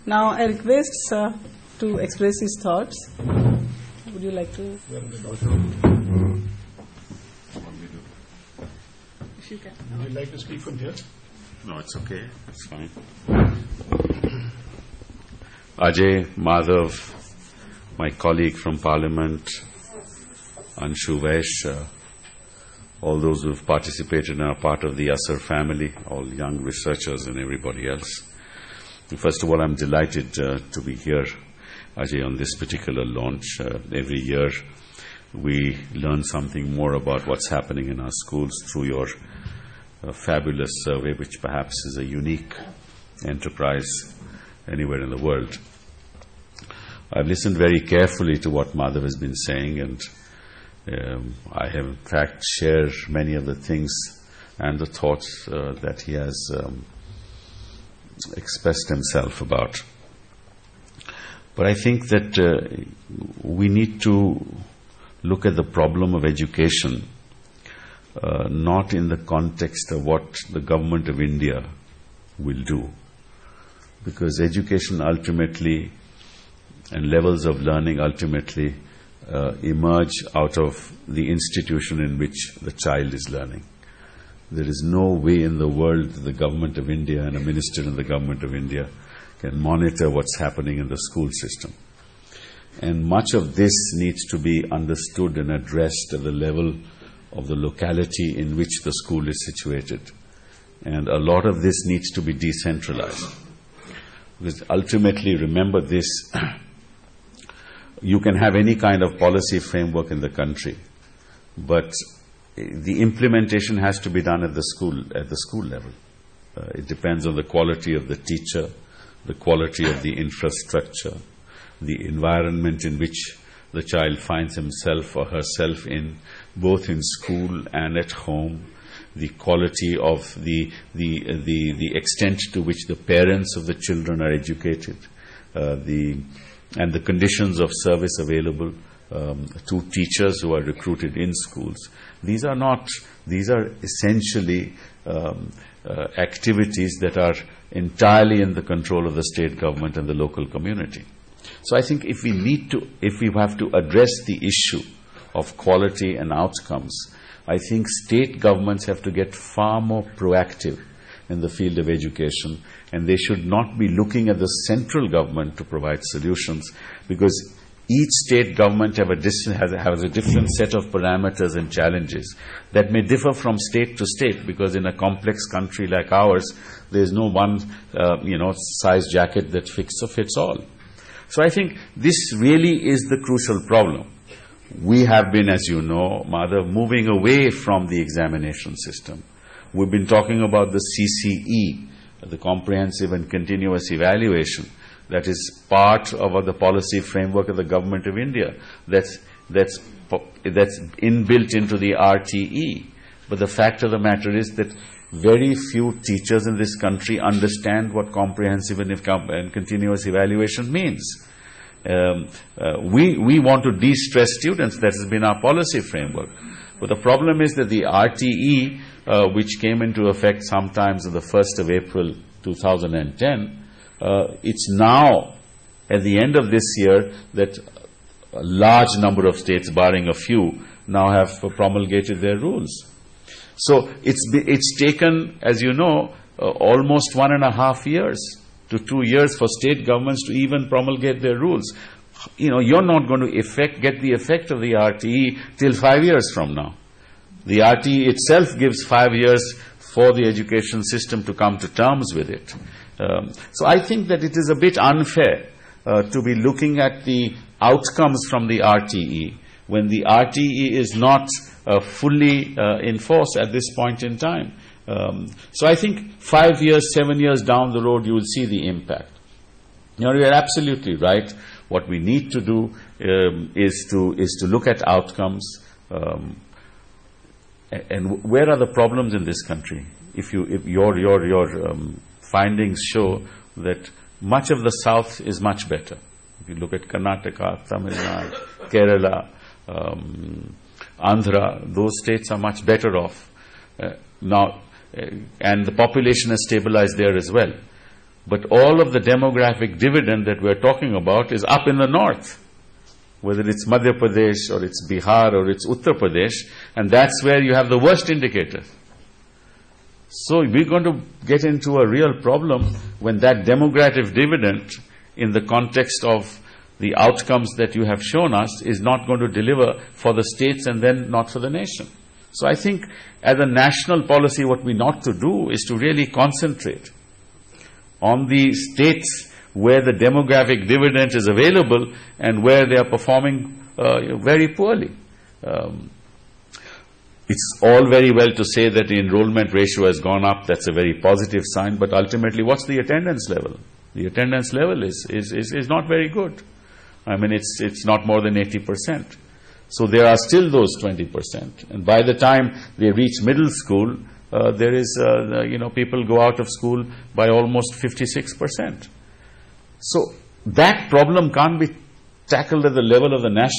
Now I request Sir to express his thoughts. Would you like to? If you can. Would you like to speak from here? No, it's okay. It's fine. Ajay, Madhav, my colleague from Parliament, Anshu Vaish, all those who have participated and are part of the Asar family, all young researchers and everybody else. First of all, I'm delighted to be here, Ajay, on this particular launch. Every year we learn something more about what's happening in our schools through your fabulous survey, which perhaps is a unique enterprise anywhere in the world. I've listened very carefully to what Madhav has been saying, and I have in fact shared many of the things and the thoughts that he has expressed himself about. But I think that we need to look at the problem of education not in the context of what the government of India will do, because education ultimately and levels of learning ultimately emerge out of the institution in which the child is learning. There is no way in the world the government of India and a minister in the government of India can monitor what's happening in the school system. And much of this needs to be understood and addressed at the level of the locality in which the school is situated. And a lot of this needs to be decentralized. Because ultimately, remember this, you can have any kind of policy framework in the country, but the implementation has to be done at the school level. It depends on the quality of the teacher, the quality of the infrastructure, the environment in which the child finds himself or herself in, both in school and at home, the quality of the extent to which the parents of the children are educated, and the conditions of service available to teachers who are recruited in schools. These are essentially activities that are entirely in the control of the state government and the local community. So I think if we have to address the issue of quality and outcomes, I think state governments have to get far more proactive in the field of education, and they should not be looking at the central government to provide solutions, because each state government has a different set of parameters and challenges that may differ from state to state, because in a complex country like ours, there is no one size jacket that fits all. So I think this really is the crucial problem. We have been, as you know, Madhav, moving away from the examination system. We've been talking about the CCE, the Comprehensive and Continuous Evaluation, that is part of the policy framework of the government of India. That's inbuilt into the RTE. But the fact of the matter is that very few teachers in this country understand what comprehensive and continuous evaluation means. We want to de-stress students. That has been our policy framework. But the problem is that the RTE, which came into effect sometimes on the 1st of April 2010, it's now, at the end of this year, that a large number of states, barring a few, now have promulgated their rules. So it's taken, as you know, almost 1.5 years to 2 years for state governments to even promulgate their rules. You're not going to get the effect of the RTE till 5 years from now. The RTE itself gives 5 years for the education system to come to terms with it. So I think that it is a bit unfair to be looking at the outcomes from the RTE when the RTE is not fully in force at this point in time. So I think 5 years, 7 years down the road, you will see the impact. You are absolutely right. What we need to do is to look at outcomes. And where are the problems in this country? If your findings show that much of the south is much better. If you look at Karnataka, Tamil Nadu, Kerala, Andhra, those states are much better off now, and the population has stabilized there as well. But all of the demographic dividend that we're talking about is up in the north, whether it's Madhya Pradesh or it's Bihar or it's Uttar Pradesh, and that's where you have the worst indicator. So we're going to get into a real problem when that demographic dividend, in the context of the outcomes that you have shown us, is not going to deliver for the states and then not for the nation. So I think as a national policy, what we ought to do is to really concentrate on the states where the demographic dividend is available and where they are performing very poorly. It's all very well to say that the enrollment ratio has gone up. That's a very positive sign. But ultimately, what's the attendance level? The attendance level is not very good. I mean, it's not more than 80%. So there are still those 20%. And by the time they reach middle school, there is, people go out of school by almost 56%. So that problem can't be tackled at the level of the national